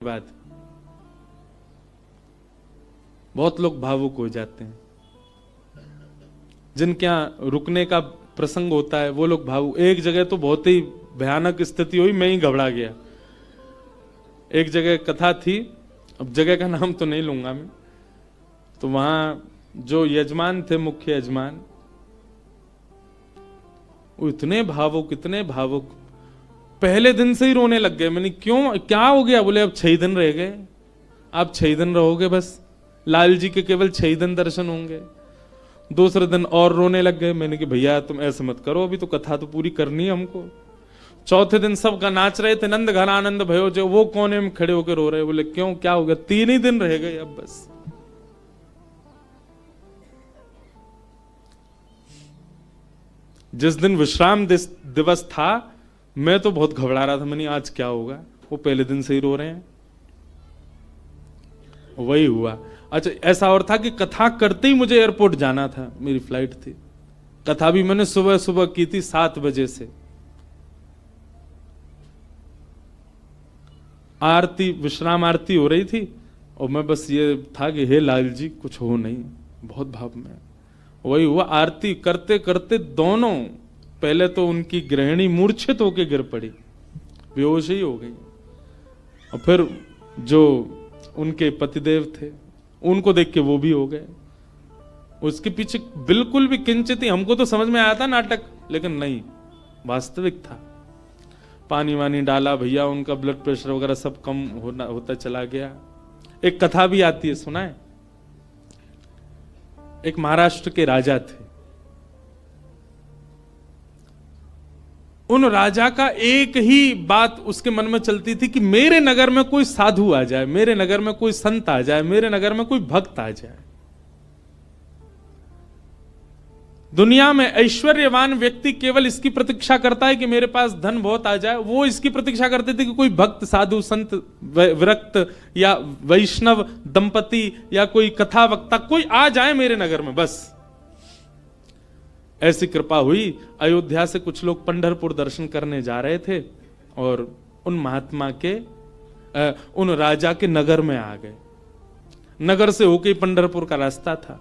बात बहुत लोग भावुक हो जाते हैं। जिनके यहाँ रुकने का प्रसंग होता है वो लोग भावुक। एक जगह तो बहुत ही भयानक स्थिति हुई, मैं ही घबरा गया। एक जगह कथा थी, अब जगह का नाम तो नहीं लूंगा मैं, तो वहां जो यजमान थे, मुख्य यजमान, वो इतने भावुक पहले दिन से ही रोने लग गए। मैंने क्यों, क्या हो गया? बोले अब 6 दिन रह गए, आप 6 दिन रहोगे, बस लाल जी के केवल 6 दिन दर्शन होंगे। दूसरे दिन और रोने लग गए। मैंने कि भैया तुम ऐसे मत करो, अभी तो कथा तो पूरी करनी है हमको। चौथे दिन सब नाच रहे थे, नंद घन आनंद भयो जो, वो कोने में खड़े होकर रो रहे। बोले क्यों, क्या हो गया? 3 ही दिन रह गए अब बस। जिस दिन विश्राम दिवस था मैं तो बहुत घबरा रहा था। मैंने आज क्या होगा, वो पहले दिन से ही रो रहे हैं। वही हुआ। अच्छा, ऐसा और था कि कथा करते ही मुझे एयरपोर्ट जाना था, मेरी फ्लाइट थी। कथा भी मैंने सुबह सुबह की थी 7 बजे से। आरती, विश्राम आरती हो रही थी और मैं बस ये था कि हे लाल जी कुछ हो नहीं, बहुत भाव में। वही हुआ। आरती करते करते दोनों, पहले तो उनकी गृहिणी मूर्छित होकर गिर पड़ी, बेहोश ही हो गई, और फिर जो उनके पतिदेव थे उनको देख के वो भी हो गए। उसके पीछे बिल्कुल भी किंचित ही, हमको तो समझ में आया था नाटक, लेकिन नहीं, वास्तविक था। पानी वानी डाला भैया, उनका ब्लड प्रेशर वगैरह सब कम होता चला गया। एक कथा भी आती है, सुना है? एक महाराष्ट्र के राजा थे। उन राजा का एक ही बात उसके मन में चलती थी कि मेरे नगर में कोई साधु आ जाए, मेरे नगर में कोई संत आ जाए, मेरे नगर में कोई भक्त आ जाए। दुनिया में ऐश्वर्यवान व्यक्ति केवल इसकी प्रतीक्षा करता है कि मेरे पास धन बहुत आ जाए। वो इसकी प्रतीक्षा करते थे कि कोई भक्त, साधु, संत, विरक्त या वैष्णव दंपति या कोई कथा वक्ता कोई आ जाए मेरे नगर में, बस। ऐसी कृपा हुई। अयोध्या से कुछ लोग पंढरपुर दर्शन करने जा रहे थे और उन महात्मा के, उन राजा के नगर में आ गए। नगर से होके पंढरपुर का रास्ता था,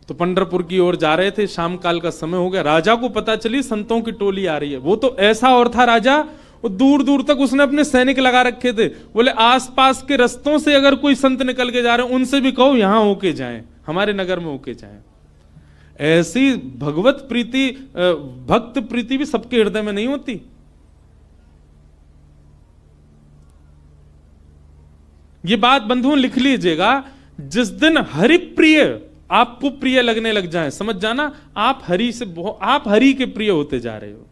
तो पंढरपुर की ओर जा रहे थे। शाम काल का समय हो गया। राजा को पता चली संतों की टोली आ रही है। वो तो ऐसा और था राजा, वो दूर दूर तक उसने अपने सैनिक लगा रखे थे। बोले आसपास के रस्तों से अगर कोई संत निकल के जा रहे हैं उनसे भी कहो यहां होके जाएं, हमारे नगर में होके जाएं। ऐसी भगवत प्रीति, भक्त प्रीति भी सबके हृदय में नहीं होती। ये बात बंधुओं लिख लीजिएगा, जिस दिन हरि प्रिय आपको प्रिय लगने लग जाए, समझ जाना आप हरि से, आप हरि के प्रिय होते जा रहे हो।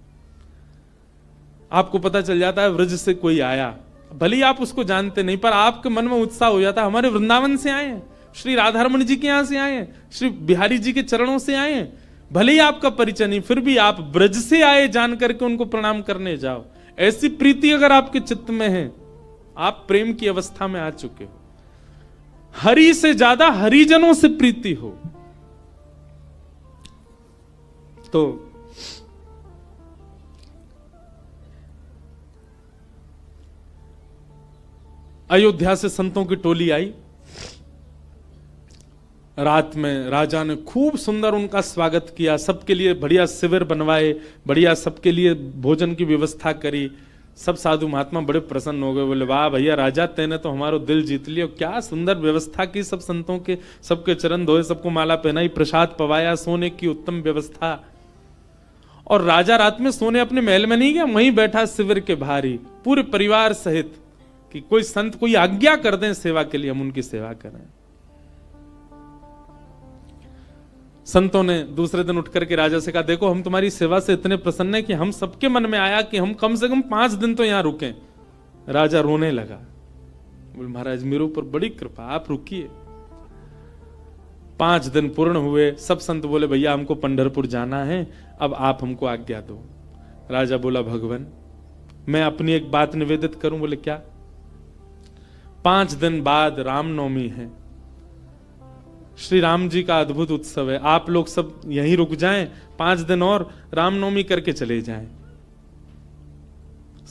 आपको पता चल जाता है व्रज से कोई आया, भले ही आप उसको जानते नहीं, पर आपके मन में उत्साह हो जाता है हमारे वृंदावन से आए हैं, श्री राधारमण जी के यहां से आए हैं, श्री बिहारी जी के चरणों से आए हैं। भले ही आपका परिचय नहीं, फिर भी आप ब्रज से आए जान करके उनको प्रणाम करने जाओ। ऐसी प्रीति अगर आपके चित्त में है, आप प्रेम की अवस्था में आ चुके हो। हरि से ज्यादा हरिजनों से प्रीति हो तो अयोध्या से संतों की टोली आई। रात में राजा ने खूब सुंदर उनका स्वागत किया, सबके लिए बढ़िया शिविर बनवाए, बढ़िया सबके लिए भोजन की व्यवस्था करी। सब साधु महात्मा बड़े प्रसन्न हो गए। बोले वाह भैया राजा, तेने तो हमारो दिल जीत लिया, क्या सुंदर व्यवस्था की, सब संतों के, सबके चरण धोए, सबको माला पहनाई, प्रसाद पवाया, सोने की उत्तम व्यवस्था। और राजा रात में सोने अपने महल में नहीं गया, वहीं बैठा शिविर के बाहर ही पूरे परिवार सहित, कि कोई संत कोई आज्ञा कर दें सेवा के लिए, हम उनकी सेवा करें। संतों ने दूसरे दिन उठ करके राजा से कहा, देखो हम तुम्हारी सेवा से इतने प्रसन्न हैं कि हम सबके मन में आया कि हम कम से कम 5 दिन तो यहां रुकें। राजा रोने लगा। बोले महाराज मेरे ऊपर बड़ी कृपा, आप रुकिए। 5 दिन पूर्ण हुए। सब संत बोले भैया हमको पंढरपुर जाना है, अब आप हमको आज्ञा दो। राजा बोला भगवान मैं अपनी एक बात निवेदित करूं। बोले क्या? 5 दिन बाद रामनवमी है, श्री राम जी का अद्भुत उत्सव है, आप लोग सब यहीं रुक जाएं, 5 दिन और रामनवमी करके चले जाएं।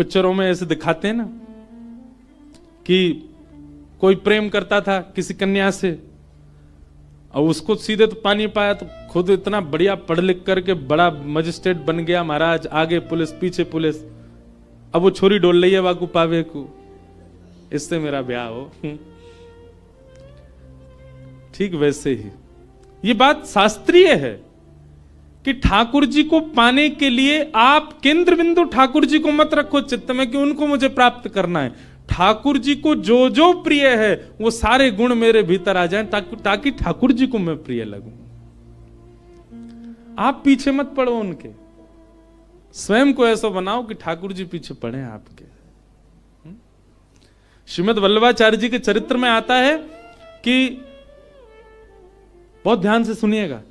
पिक्चरों में ऐसे दिखाते हैं ना कि कोई प्रेम करता था किसी कन्या से और उसको सीधे तो पा नहीं पाया, तो खुद इतना बढ़िया पढ़ लिख करके बड़ा मजिस्ट्रेट बन गया महाराज, आगे पुलिस पीछे पुलिस, अब वो छोरी डोल रही है वाकू पावे को, इससे मेरा ब्याह हो। ठीक वैसे ही ये बात शास्त्रीय है कि ठाकुर जी को पाने के लिए आप केंद्र बिंदु ठाकुर जी को मत रखो चित्त में कि उनको मुझे प्राप्त करना है। ठाकुर जी को जो जो प्रिय है वो सारे गुण मेरे भीतर आ जाएं ताकि ठाकुर जी को मैं प्रिय लगूं। आप पीछे मत पड़ो उनके, स्वयं को ऐसा बनाओ कि ठाकुर जी पीछे पड़े आपके। श्रीमद् वल्लभाचार्य जी के चरित्र में आता है कि, बहुत ध्यान से सुनिएगा,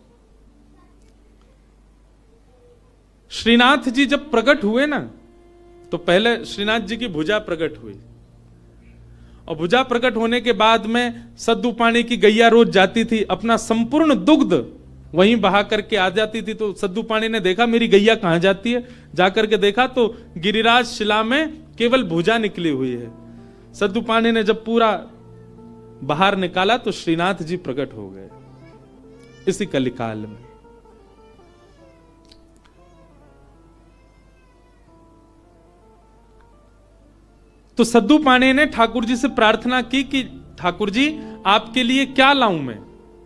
श्रीनाथ जी जब प्रकट हुए ना तो पहले श्रीनाथ जी की भुजा प्रकट हुई, और भुजा प्रकट होने के बाद में सद्दू पानी की गैया रोज जाती थी, अपना संपूर्ण दुग्ध वहीं बहा करके आ जाती थी। तो सद्दू पानी ने देखा मेरी गैया कहां जाती है, जाकर के देखा तो गिरिराज शिला में केवल भुजा निकली हुई है। सद्दू पानी ने जब पूरा बाहर निकाला तो श्रीनाथ जी प्रकट हो गए इसी कलिकाल में। तो सद्दू पानी ने ठाकुर जी से प्रार्थना की कि ठाकुर जी आपके लिए क्या लाऊं मैं,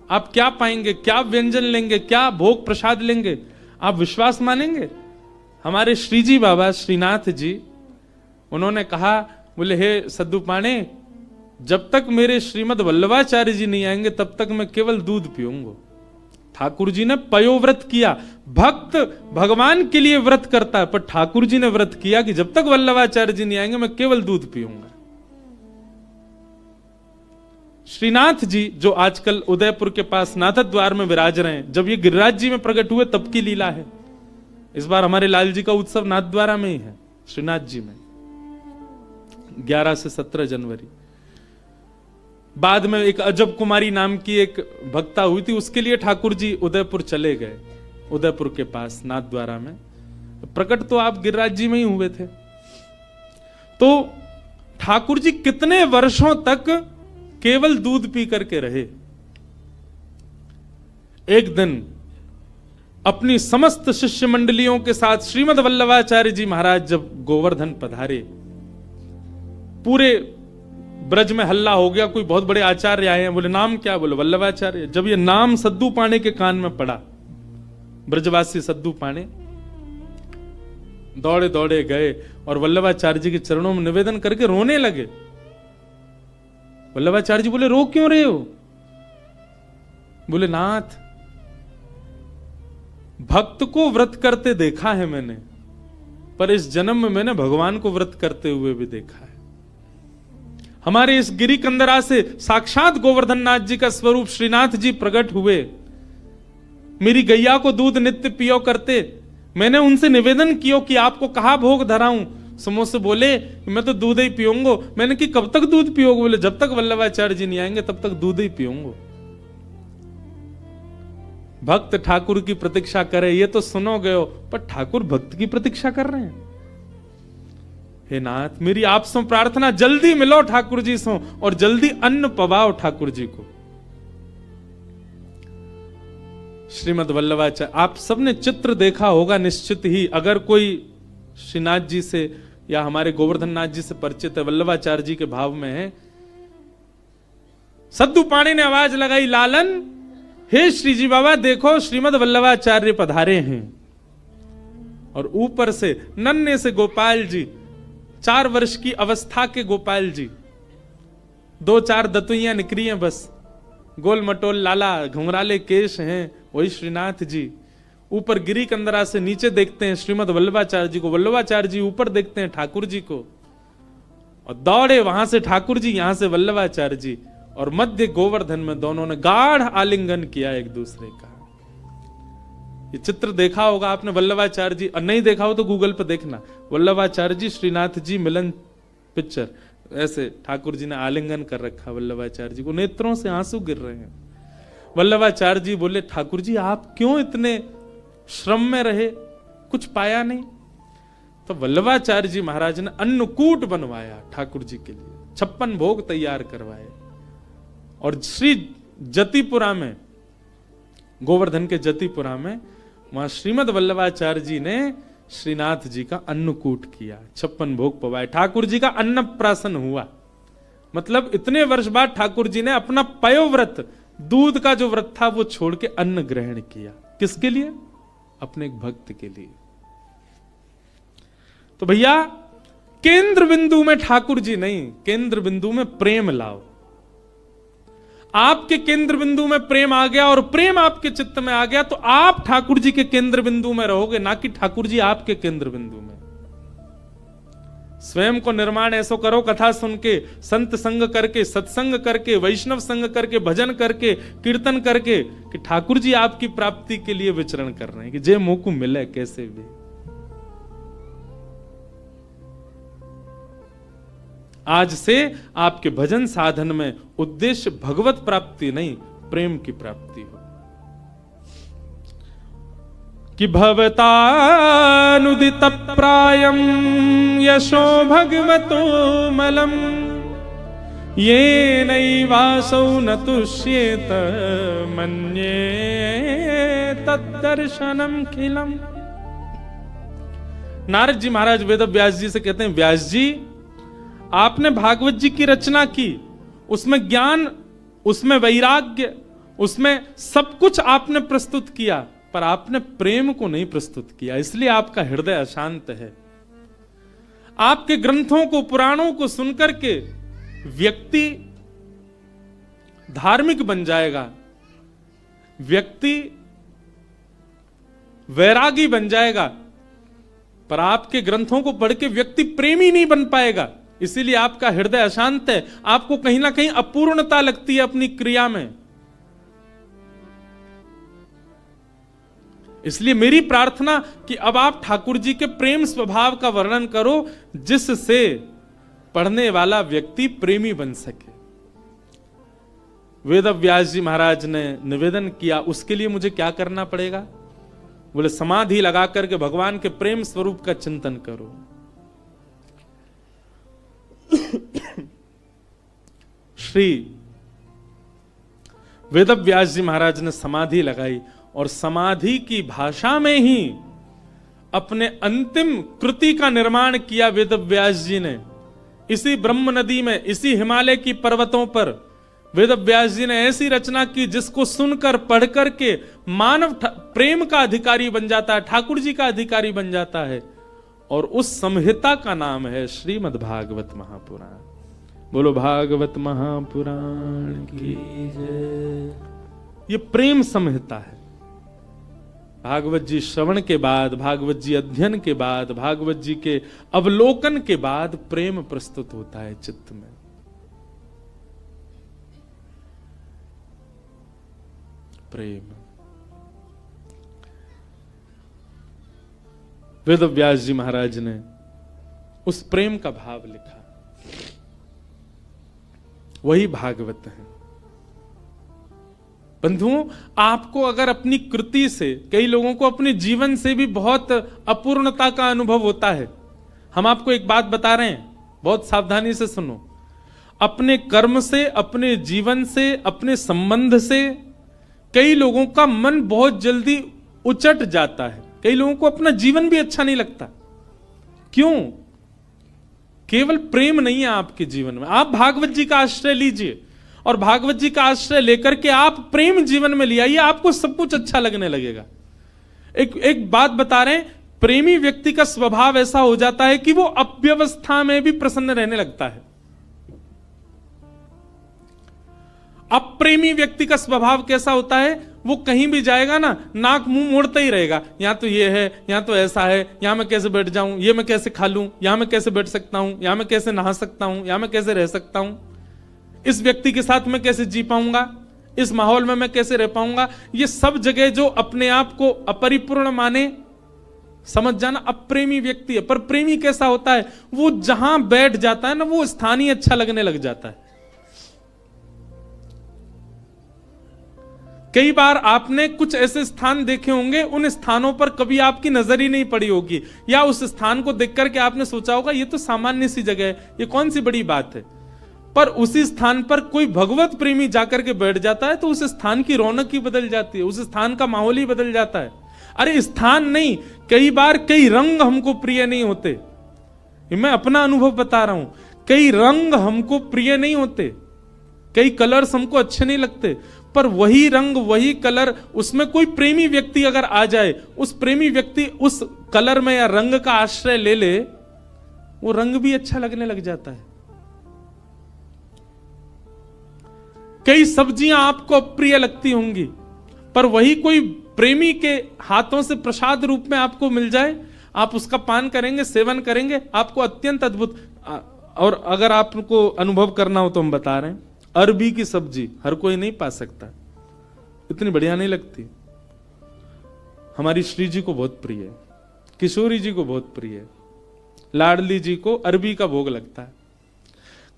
आप क्या पाएंगे, क्या व्यंजन लेंगे, क्या भोग प्रसाद लेंगे, आप विश्वास मानेंगे। हमारे श्रीजी बाबा श्रीनाथ जी उन्होंने कहा, बोले हे सद्दू पाने, जब तक मेरे श्रीमद् वल्लभाचार्य जी नहीं आएंगे तब तक मैं केवल दूध पीऊंगा। ठाकुर जी ने पयोव्रत किया, भक्त भगवान के लिए व्रत करता है, पर ठाकुर जी ने व्रत किया कि जब तक वल्लभाचार्य जी नहीं आएंगे मैं केवल दूध पीऊंगा। श्रीनाथ जी जो आजकल उदयपुर के पास नाथद द्वार में विराज रहे हैं, जब ये गिरिराज जी में प्रकट हुए तब की लीला है। इस बार हमारे लाल जी का उत्सव नाथ द्वारा में ही है, श्रीनाथ जी में 11 से 17 जनवरी। बाद में एक अजब कुमारी नाम की एक भक्ता हुई थी, उसके लिए ठाकुर जी उदयपुर चले गए, उदयपुर के पास नाथ द्वारा में। प्रकट तो आप गिरिराज जी में ही हुए थे। तो ठाकुर जी कितने वर्षों तक केवल दूध पी करके रहे। एक दिन अपनी समस्त शिष्य मंडलियों के साथ श्रीमद् वल्लभाचार्य जी महाराज जब गोवर्धन पधारे, पूरे ब्रज में हल्ला हो गया, कोई बहुत बड़े आचार्य आए हैं, बोले नाम क्या, बोले वल्लभाचार्य। जब ये नाम सद्दू पाने के कान में पड़ा, ब्रजवासी सद्दू पाने दौड़े दौड़े गए और वल्लभाचार्य जी के चरणों में निवेदन करके रोने लगे। वल्लभाचार्य जी बोले रो क्यों रहे हो, बोले नाथ भक्त को व्रत करते देखा है मैंने, पर इस जन्म में मैंने भगवान को व्रत करते हुए भी देखा है। हमारे इस गिरी कंदरा से साक्षात गोवर्धन नाथ जी का स्वरूप श्रीनाथ जी प्रकट हुए, मेरी गैया को दूध नित्य पियो करते। मैंने उनसे निवेदन किया कि आपको कहा भोग धराऊं, समोसे से बोले मैं तो दूध ही पीऊंगा। मैंने कि कब तक दूध पियोगे, बोले जब तक वल्लभाचार्य जी नहीं आएंगे तब तक दूध ही पीऊंगा। भक्त ठाकुर की प्रतीक्षा करे ये तो सुनोगे हो, पर ठाकुर भक्त की प्रतीक्षा कर रहे हैं। हे नाथ मेरी आप सो प्रार्थना, जल्दी मिलो ठाकुर जी सो और जल्दी अन्न पवाओ ठाकुर जी को। श्रीमद् वल्लभाचार्य, आप सबने चित्र देखा होगा निश्चित ही, अगर कोई श्रीनाथ जी से या हमारे गोवर्धन नाथ जी से परिचित है, वल्लभाचार्य जी के भाव में है। सद्दू पाणी ने आवाज लगाई, लालन हे श्री जी बाबा देखो श्रीमद् वल्लभाचार्य पधारे हैं। और ऊपर से नन्हे से गोपाल जी, 4 वर्ष की अवस्था के गोपाल जी, 2-4 दतुइयां निकली हैं बस, गोल मटोल लाला घुंघराले केश हैं, वही श्रीनाथ जी। ऊपर गिरी कंदरा से नीचे देखते हैं श्रीमद् वल्लभाचार्य जी को, वल्लभाचार्य जी ऊपर देखते हैं ठाकुर जी को, और दौड़े वहां से ठाकुर जी, यहां से वल्लभाचार्य जी, और मध्य गोवर्धन में दोनों ने गाढ़ आलिंगन किया एक दूसरे का। ये चित्र देखा होगा आपने वल्लभाचार्य जी, और नहीं देखा हो तो गूगल पर देखना, वल्लभाचार्य जी श्रीनाथ जी मिलन पिक्चर, ऐसे ठाकुर जी ने आलिंगन कर रखा वल्लभाचार्य जी को, नेत्रों से आंसू गिर रहे हैं। वल्लभाचार्य जी बोले ठाकुर जी आप क्यों इतने श्रम में रहे, कुछ पाया नहीं। तो वल्लभाचार्य जी महाराज ने अन्नकूट बनवाया ठाकुर जी के लिए, 56 भोग तैयार करवाए। और श्री जतिपुरा में, गोवर्धन के जतिपुरा में, वहां श्रीमद वल्लभाचार्य जी ने श्रीनाथ जी का अन्नकूट किया, 56 भोग पवाए, ठाकुर जी का अन्नप्राशन हुआ। मतलब इतने वर्ष बाद ठाकुर जी ने अपना पयोव्रत, दूध का जो व्रत था वो छोड़ के अन्न ग्रहण किया। किसके लिए? अपने एक भक्त के लिए। तो भैया केंद्र बिंदु में ठाकुर जी नहीं, केंद्र बिंदु में प्रेम लाओ। आपके केंद्र बिंदु में प्रेम आ गया और प्रेम आपके चित्त में आ गया तो आप ठाकुर जी के केंद्र बिंदु में रहोगे, ना कि ठाकुर जी आपके केंद्र बिंदु में। स्वयं को निर्माण ऐसो करो, कथा सुन के, संत संग करके, सत्संग करके, वैष्णव संग करके, भजन करके, कीर्तन करके, कि ठाकुर जी आपकी प्राप्ति के लिए विचरण कर रहे हैं, कि जे मोह को मिले कैसे भी। आज से आपके भजन साधन में उद्देश्य भगवत प्राप्ति नहीं, प्रेम की प्राप्ति हो। कि भवतानुदित प्रायम यशो भगवतो मलम ये नैवासौ न तुष्येत मन्ये तद्दर्शनम खिलम। नारद जी महाराज वेद व्यास जी से कहते हैं, व्यास जी आपने भागवत जी की रचना की, उसमें ज्ञान, उसमें वैराग्य, उसमें सब कुछ आपने प्रस्तुत किया, पर आपने प्रेम को नहीं प्रस्तुत किया, इसलिए आपका हृदय अशांत है। आपके ग्रंथों को, पुराणों को सुनकर के व्यक्ति धार्मिक बन जाएगा, व्यक्ति वैरागी बन जाएगा, पर आपके ग्रंथों को पढ़ के व्यक्ति प्रेमी नहीं बन पाएगा। इसीलिए आपका हृदय अशांत है, आपको कहीं ना कहीं अपूर्णता लगती है अपनी क्रिया में। इसलिए मेरी प्रार्थना कि अब आप ठाकुर जी के प्रेम स्वभाव का वर्णन करो, जिससे पढ़ने वाला व्यक्ति प्रेमी बन सके। वेद व्यास जी महाराज ने निवेदन किया, उसके लिए मुझे क्या करना पड़ेगा? बोले समाधि लगा करके भगवान के प्रेम स्वरूप का चिंतन करो। श्री वेद व्यास जी महाराज ने समाधि लगाई और समाधि की भाषा में ही अपने अंतिम कृति का निर्माण किया वेद व्यास जी ने। इसी ब्रह्म नदी में, इसी हिमालय की पर्वतों पर वेद व्यास जी ने ऐसी रचना की जिसको सुनकर पढ़कर के मानव प्रेम का अधिकारी बन जाता है, ठाकुर जी का अधिकारी बन जाता है। और उस संहिता का नाम है श्रीमद् भागवत महापुराण। बोलो भागवत महापुराण की जय। ये प्रेम संहिता है। भागवत जी श्रवण के बाद, भागवत जी अध्ययन के बाद, भागवत जी के अवलोकन के बाद प्रेम प्रस्तुत होता है चित्त में। प्रेम। वेद व्यास जी महाराज ने उस प्रेम का भाव लिखा, वही भागवत है। बंधुओं, आपको अगर अपनी कृति से, कई लोगों को अपने जीवन से भी बहुत अपूर्णता का अनुभव होता है। हम आपको एक बात बता रहे हैं, बहुत सावधानी से सुनो। अपने कर्म से, अपने जीवन से, अपने संबंध से कई लोगों का मन बहुत जल्दी उचट जाता है। कई लोगों को अपना जीवन भी अच्छा नहीं लगता। क्यों? केवल प्रेम नहीं है आपके जीवन में। आप भागवत जी का आश्रय लीजिए और भागवत जी का आश्रय लेकर के आप प्रेम जीवन में ले आइए, आपको सब कुछ अच्छा लगने लगेगा। एक बात बता रहे हैं, प्रेमी व्यक्ति का स्वभाव ऐसा हो जाता है कि वो अव्यवस्था में भी प्रसन्न रहने लगता है। अप्रेमी व्यक्ति का स्वभाव कैसा होता है? वो कहीं भी जाएगा ना, नाक मुंह मोड़ता ही रहेगा। यहां तो ये है, यहां तो ऐसा है, यहां मैं कैसे बैठ जाऊं, ये मैं कैसे खा लूं, यहां मैं कैसे बैठ सकता हूं, यहां मैं कैसे नहा सकता हूं, यहां मैं कैसे रह सकता हूं, इस व्यक्ति के साथ मैं कैसे जी पाऊंगा, इस माहौल में मैं कैसे रह पाऊंगा। ये सब जगह जो अपने आप को अपरिपूर्ण माने, समझ जाना, अप्रेमी व्यक्ति है। पर प्रेमी कैसा होता है? वो जहां बैठ जाता है ना, वो स्थान ही अच्छा लगने लग जाता है। कई बार आपने कुछ ऐसे स्थान देखे होंगे, उन स्थानों पर कभी आपकी नजर ही नहीं पड़ी होगी, या उस स्थान को देख करके आपने सोचा होगा ये तो सामान्य सी जगह है, ये कौन सी बड़ी बात है। पर उसी स्थान पर कोई भगवत प्रेमी जाकर के बैठ जाता है तो उस स्थान की रौनक ही बदल जाती है, उस स्थान का माहौल ही बदल जाता है। अरे स्थान नहीं, कई बार कई रंग हमको प्रिय नहीं होते। मैं अपना अनुभव बता रहा हूं, कई रंग हमको प्रिय नहीं होते, कई कलर्स हमको अच्छे नहीं लगते, पर वही रंग वही कलर, उसमें कोई प्रेमी व्यक्ति अगर आ जाए, उस प्रेमी व्यक्ति उस कलर में या रंग का आश्रय ले ले, वो रंग भी अच्छा लगने लग जाता है। कई सब्जियां आपको अप्रिय लगती होंगी, पर वही कोई प्रेमी के हाथों से प्रसाद रूप में आपको मिल जाए, आप उसका पान करेंगे, सेवन करेंगे, आपको अत्यंत अद्भुत। और अगर आपको अनुभव करना हो तो हम बता रहे हैं, अरबी की सब्जी हर कोई नहीं पा सकता, इतनी बढ़िया नहीं लगती। हमारी श्री जी को बहुत प्रिय है, किशोरी जी को बहुत प्रिय है, लाडली जी को अरबी का भोग लगता है।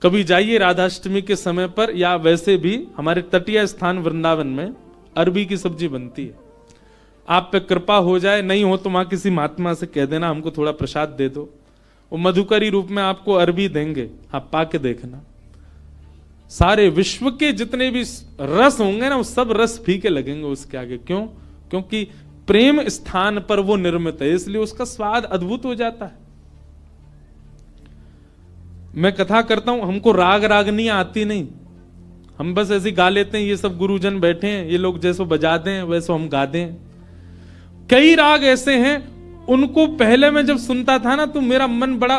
कभी जाइए राधाष्टमी के समय पर, या वैसे भी हमारे तटीय स्थान वृंदावन में अरबी की सब्जी बनती है। आप पे कृपा हो जाए, नहीं हो तो वहां किसी महात्मा से कह देना हमको थोड़ा प्रसाद दे दो, वो मधुकरी रूप में आपको अरबी देंगे, आप पाके देखना। सारे विश्व के जितने भी रस होंगे ना, वो सब रस फीके लगेंगे उसके आगे। क्यों? क्योंकि प्रेम स्थान पर वो निर्मित है, इसलिए उसका स्वाद अद्भुत हो जाता है। मैं कथा करता हूं, हमको राग रागनियां आती नहीं, हम बस ऐसे गा लेते हैं, ये सब गुरुजन बैठे हैं, ये लोग जैसो बजा दें वैसो हम गा दें। कई राग ऐसे हैं, उनको पहले मैं जब सुनता था ना तो मेरा मन बड़ा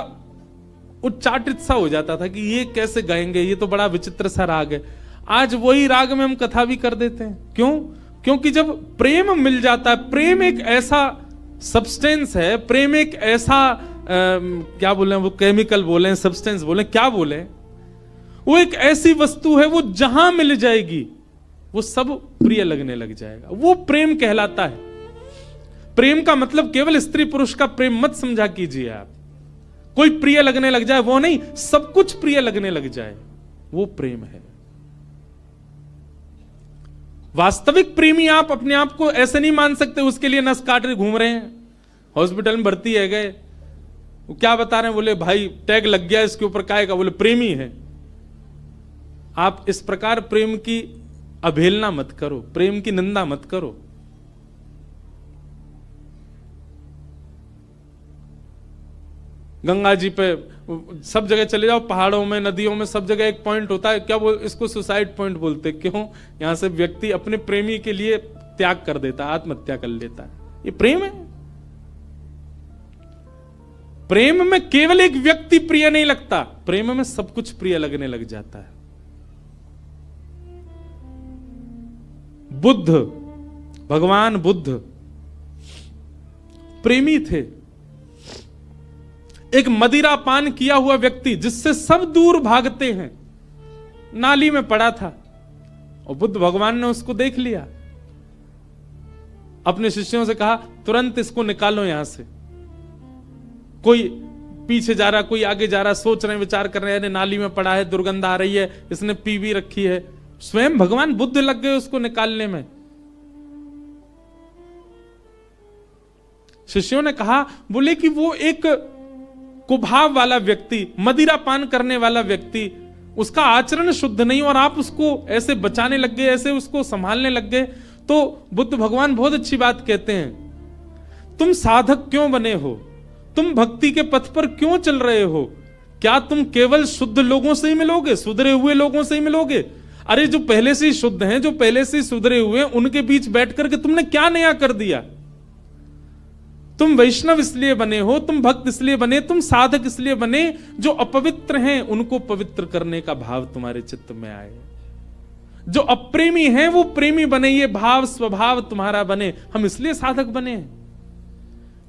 उच्चाटित सा हो जाता था कि ये कैसे गाएंगे, ये तो बड़ा विचित्र सा राग है। आज वही राग में हम कथा भी कर देते हैं। क्यों? क्योंकि जब प्रेम मिल जाता है, प्रेम एक ऐसा सब्सटेंस है, प्रेम एक ऐसा क्या बोले, वो केमिकल बोले, सब्सटेंस बोले, क्या बोले, वो एक ऐसी वस्तु है, वो जहां मिल जाएगी वो सब प्रिय लगने लग जाएगा। वो प्रेम कहलाता है। प्रेम का मतलब केवल स्त्री पुरुष का प्रेम मत समझा कीजिए आप, कोई प्रिय लगने लग जाए वो नहीं, सब कुछ प्रिय लगने लग जाए, वो प्रेम है। वास्तविक प्रेमी आप अपने आप को ऐसे नहीं मान सकते, उसके लिए नस काट रहे घूम रहे हैं, हॉस्पिटल में भर्ती है गए, वो क्या बता रहे हैं, बोले भाई टैग लग गया इसके ऊपर, काहे का, बोले प्रेमी है। आप इस प्रकार प्रेम की अवहेलना मत करो, प्रेम की निंदा मत करो। गंगा जी पे सब जगह चले जाओ, पहाड़ों में, नदियों में, सब जगह एक पॉइंट होता है, क्या बोल, इसको सुसाइड पॉइंट बोलते। क्यों? यहां से व्यक्ति अपने प्रेमी के लिए त्याग कर देता है, आत्महत्या कर लेता है। ये प्रेम है। प्रेम में केवल एक व्यक्ति प्रिय नहीं लगता, प्रेम में सब कुछ प्रिय लगने लग जाता है। बुद्ध, भगवान बुद्ध प्रेमी थे। एक मदिरा पान किया हुआ व्यक्ति जिससे सब दूर भागते हैं, नाली में पड़ा था और बुद्ध भगवान ने उसको देख लिया, अपने शिष्यों से कहा तुरंत इसको निकालो यहां से। कोई पीछे जा रहा, कोई आगे जा रहा, सोच रहे हैं, विचार कर रहे हैं, नाली में पड़ा है, दुर्गंध आ रही है, इसने पी भी रखी है। स्वयं भगवान बुद्ध लग गए उसको निकालने में। शिष्यों ने कहा, बोले कि वो एक कुभाव वाला व्यक्ति, मदिरा पान करने वाला व्यक्ति, उसका आचरण शुद्ध नहीं, और आप उसको ऐसे बचाने लग गए, ऐसे उसको संभालने लग गए। तो बुद्ध भगवान बहुत अच्छी बात कहते हैं, तुम साधक क्यों बने हो, तुम भक्ति के पथ पर क्यों चल रहे हो? क्या तुम केवल शुद्ध लोगों से ही मिलोगे, सुधरे हुए लोगों से ही मिलोगे? अरे जो पहले से ही शुद्ध हैं, जो पहले से ही सुधरे हुए हैं, उनके बीच बैठ करके तुमने क्या नया कर दिया? तुम वैष्णव इसलिए बने हो, तुम भक्त इसलिए बने, तुम साधक इसलिए बने, जो अपवित्र हैं उनको पवित्र करने का भाव तुम्हारे चित्त में आए। जो अप्रेमी हैं वो प्रेमी बने, ये भाव स्वभाव तुम्हारा बने। हम इसलिए साधक बने।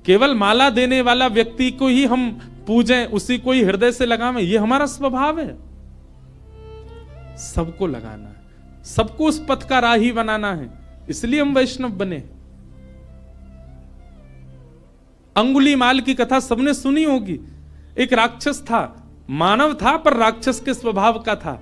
केवल माला देने वाला व्यक्ति को ही हम पूजें, उसी को ही हृदय से लगावें, ये हमारा स्वभाव है। सबको लगाना है, सबको उस पथ का राही बनाना है, इसलिए हम वैष्णव बने। अंगुलीमाल की कथा सबने सुनी होगी। एक राक्षस था, मानव था पर राक्षस के स्वभाव का था।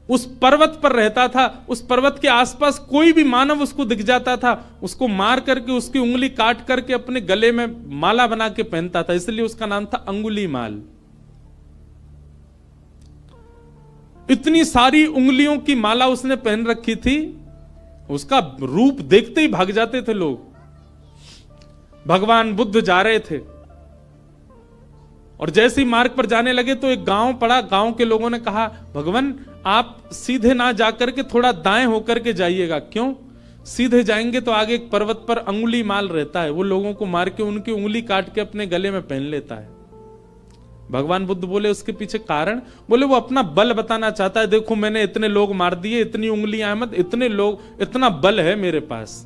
उस पर्वत पर रहता था, उस पर्वत के आसपास कोई भी मानव उसको दिख जाता था, उसको मार करके उसकी उंगली काट करके अपने गले में माला बना के पहनता था, इसलिए उसका नाम था अंगुलीमाल। इतनी सारी उंगलियों की माला उसने पहन रखी थी, उसका रूप देखते ही भाग जाते थे लोग। भगवान बुद्ध जा रहे थे और जैसे ही मार्ग पर जाने लगे तो एक गांव पड़ा। गांव के लोगों ने कहा, भगवान आप सीधे ना जाकर के थोड़ा दाएं होकर के जाइएगा। क्यों? सीधे जाएंगे तो आगे एक पर्वत पर अंगुली माल रहता है, वो लोगों को मार के उनकी उंगली काट के अपने गले में पहन लेता है। भगवान बुद्ध बोले उसके पीछे कारण, बोले वो अपना बल बताना चाहता है, देखो मैंने इतने लोग मार दिए, इतनी उंगलियां मत, इतने लोग, इतना बल है मेरे पास।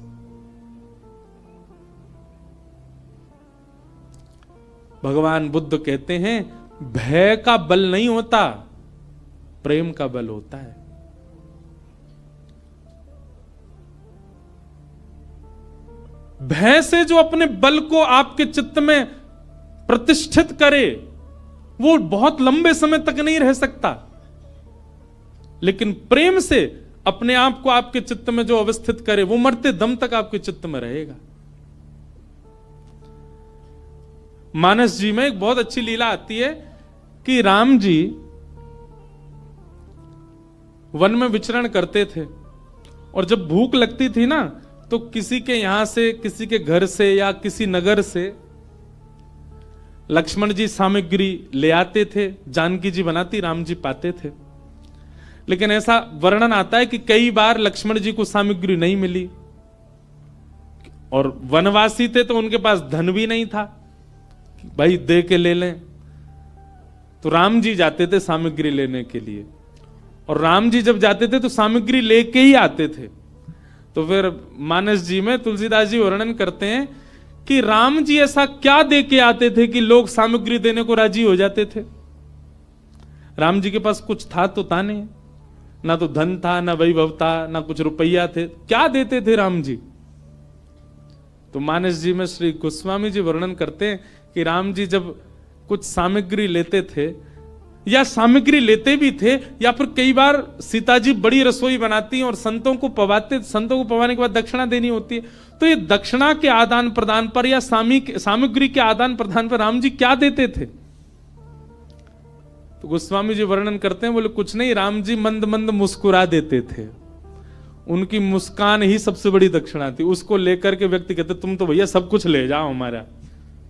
भगवान बुद्ध कहते हैं भय का बल नहीं होता, प्रेम का बल होता है। भय से जो अपने बल को आपके चित्त में प्रतिष्ठित करे वो बहुत लंबे समय तक नहीं रह सकता, लेकिन प्रेम से अपने आप को आपके चित्त में जो अवस्थित करे वो मरते दम तक आपके चित्त में रहेगा। मानस जी में एक बहुत अच्छी लीला आती है कि राम जी वन में विचरण करते थे और जब भूख लगती थी ना तो किसी के यहां से, किसी के घर से या किसी नगर से लक्ष्मण जी सामग्री ले आते थे, जानकी जी बनाती, राम जी पाते थे। लेकिन ऐसा वर्णन आता है कि कई बार लक्ष्मण जी को सामग्री नहीं मिली और वनवासी थे तो उनके पास धन भी नहीं था, भाई दे के ले लें। तो राम जी जाते थे सामग्री लेने के लिए, और राम जी जब जाते थे तो सामग्री लेके ही आते थे। तो फिर मानस जी में तुलसीदास जी वर्णन करते हैं कि राम जी ऐसा क्या दे के आते थे कि लोग सामग्री देने को राजी हो जाते थे। राम जी के पास कुछ था तो था नहीं, ना तो धन था, ना वैभव था, ना कुछ रुपया थे, क्या देते थे राम जी। तो मानस जी में श्री गोस्वामी जी वर्णन करते हैं कि राम जी जब कुछ सामग्री लेते थे या सामग्री लेते भी थे, या फिर कई बार सीता जी बड़ी रसोई बनाती और संतों को पवाते, संतों को पवाने के बाद दक्षिणा देनी होती है, तो ये दक्षिणा के आदान प्रदान पर या सामग्री के आदान प्रदान पर राम जी क्या देते थे। तो गोस्वामी जी वर्णन करते हैं, बोले कुछ नहीं, राम जी मंद मंद मुस्कुरा देते थे, उनकी मुस्कान ही सबसे बड़ी दक्षिणा थी। उसको लेकर के व्यक्ति कहते तुम तो भैया सब कुछ ले जाओ हमारा,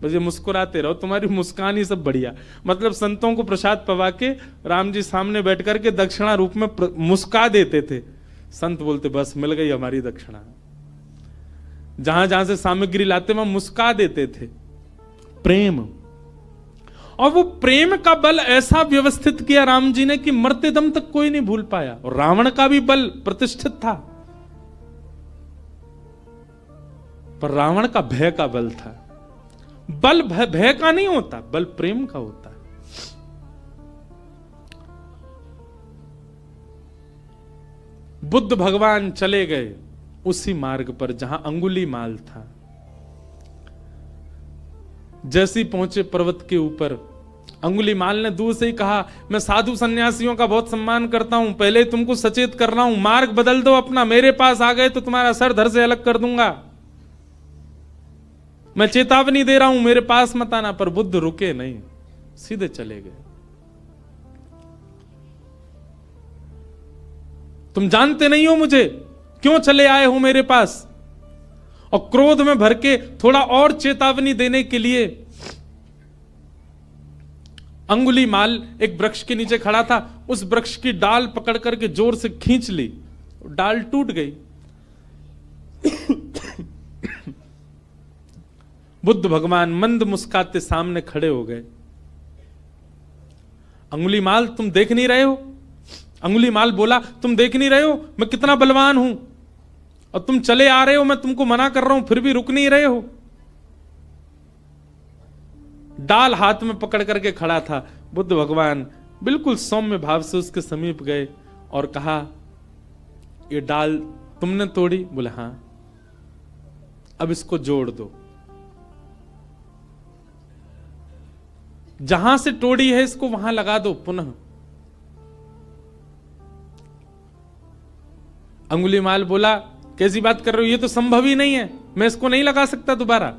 बस ये मुस्कुराते रहो, तुम्हारी मुस्कान ही सब बढ़िया। मतलब संतों को प्रसाद पवा के राम जी सामने बैठ करके दक्षिणा रूप में मुस्का देते थे। संत बोलते बस मिल गई हमारी दक्षिणा। जहां जहां से सामग्री लाते वहां मुस्का देते थे। प्रेम, और वो प्रेम का बल ऐसा व्यवस्थित किया राम जी ने कि मरते दम तक कोई नहीं भूल पाया। और रावण का भी बल प्रतिष्ठित था, पर रावण का भय का बल था। बल भय का नहीं होता, बल प्रेम का होता है। बुद्ध भगवान चले गए उसी मार्ग पर जहां अंगुलीमाल था। जैसे ही पहुंचे पर्वत के ऊपर, अंगुलीमाल ने दूर से ही कहा मैं साधु सन्यासियों का बहुत सम्मान करता हूं, पहले तुमको सचेत कर रहा हूं, मार्ग बदल दो अपना, मेरे पास आ गए तो तुम्हारा सर धड़ से अलग कर दूंगा। मैं चेतावनी दे रहा हूं, मेरे पास मत आना। पर बुद्ध रुके नहीं, सीधे चले गए। तुम जानते नहीं हो मुझे, क्यों चले आए हो मेरे पास। और क्रोध में भर के थोड़ा और चेतावनी देने के लिए अंगुलीमाल एक वृक्ष के नीचे खड़ा था, उस वृक्ष की डाल पकड़ करके जोर से खींच ली, डाल टूट गई। बुद्ध भगवान मंद मुस्काते सामने खड़े हो गए। अंगुलीमाल तुम देख नहीं रहे हो? अंगुलीमाल बोला तुम देख नहीं रहे हो मैं कितना बलवान हूं, और तुम चले आ रहे हो, मैं तुमको मना कर रहा हूं फिर भी रुक नहीं रहे हो। डाल हाथ में पकड़ करके खड़ा था। बुद्ध भगवान बिल्कुल सौम्य भाव से उसके समीप गए और कहा ये डाल तुमने तोड़ी? बोले हां। अब इसको जोड़ दो, जहां से तोड़ी है इसको वहां लगा दो पुनः। अंगुलीमाल बोला, कैसी बात कर रहे हो, ये तो संभव ही नहीं है, मैं इसको नहीं लगा सकता दोबारा।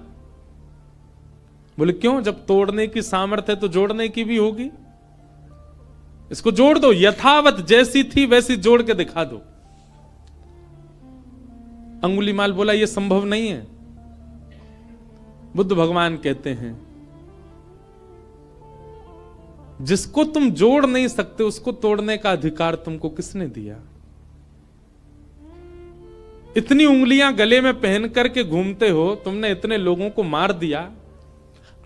बोले क्यों, जब तोड़ने की सामर्थ्य है तो जोड़ने की भी होगी, इसको जोड़ दो, यथावत जैसी थी वैसी जोड़ के दिखा दो। अंगुलीमाल बोला यह संभव नहीं है। बुद्ध भगवान कहते हैं जिसको तुम जोड़ नहीं सकते उसको तोड़ने का अधिकार तुमको किसने दिया? इतनी उंगलियां गले में पहन करके घूमते हो, तुमने इतने लोगों को मार दिया,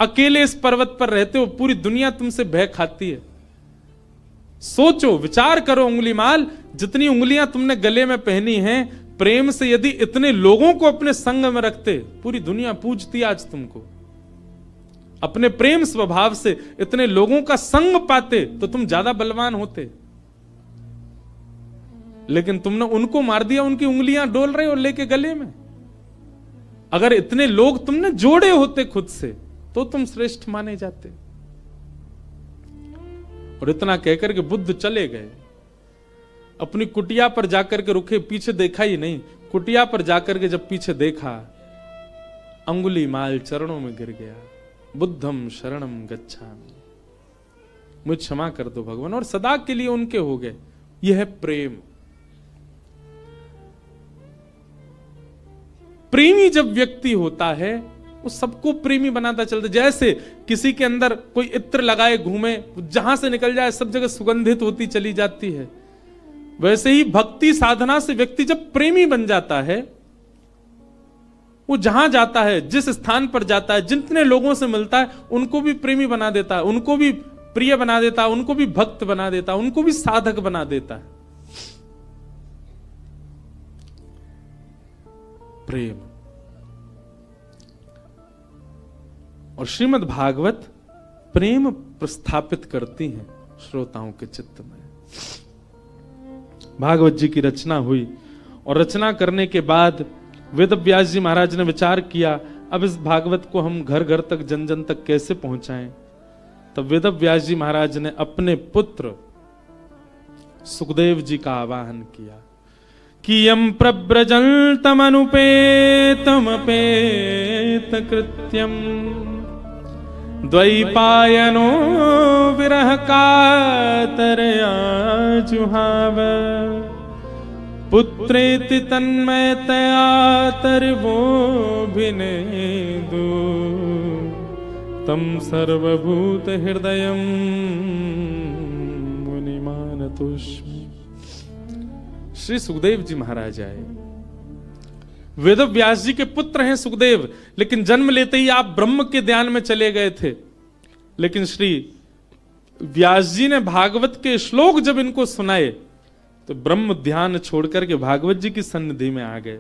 अकेले इस पर्वत पर रहते हो, पूरी दुनिया तुमसे भय खाती है। सोचो, विचार करो अंगुलीमाल, जितनी उंगलियां तुमने गले में पहनी हैं, प्रेम से यदि इतने लोगों को अपने संग में रखते, पूरी दुनिया पूजती आज तुमको। अपने प्रेम स्वभाव से इतने लोगों का संग पाते तो तुम ज्यादा बलवान होते, लेकिन तुमने उनको मार दिया, उनकी उंगलियां डोल रहे हो लेके गले में। अगर इतने लोग तुमने जोड़े होते खुद से तो तुम श्रेष्ठ माने जाते। और इतना कहकर के बुद्ध चले गए। अपनी कुटिया पर जाकर के रुके, पीछे देखा ही नहीं। कुटिया पर जाकर के जब पीछे देखा, अंगुलीमाल चरणों में गिर गया, बुद्धम शरणम गच्छामि, मुझे क्षमा कर दो भगवान, और सदा के लिए उनके हो गए। यह है प्रेम। प्रेमी जब व्यक्ति होता है वो सबको प्रेमी बनाता चलता। जैसे किसी के अंदर कोई इत्र लगाए घूमे, जहां से निकल जाए सब जगह सुगंधित होती चली जाती है, वैसे ही भक्ति साधना से व्यक्ति जब प्रेमी बन जाता है, वो जहां जाता है, जिस स्थान पर जाता है, जितने लोगों से मिलता है, उनको भी प्रेमी बना देता है, उनको भी प्रिय बना देता है, उनको भी भक्त बना देता है, उनको भी साधक बना देता है। प्रेम। और श्रीमद् भागवत प्रेम प्रस्थापित करती हैं श्रोताओं के चित्त में। भागवत जी की रचना हुई और रचना करने के बाद वेद व्यास जी महाराज ने विचार किया, अब इस भागवत को हम घर घर तक, जन जन तक कैसे पहुंचाएं। तब वेद व्यास जी महाराज ने अपने पुत्र सुखदेव जी का आवाहन किया कि यम प्रव्रजन्तमनुपेतमपेत कृत्यम द्वैपायनो विरह कातरया जुहाव पुत्रेति तन्मयतया तर्वोऽभिनेदु तं सर्वभूत हृदयं मुनिमानतोऽस्मि। श्री सुखदेव जी महाराज आए। वेद व्यास जी के पुत्र हैं सुखदेव, लेकिन जन्म लेते ही आप ब्रह्म के ध्यान में चले गए थे। लेकिन श्री व्यास जी ने भागवत के श्लोक जब इनको सुनाए तो ब्रह्म ध्यान छोड़कर के भागवत जी की सन्निधि में आ गए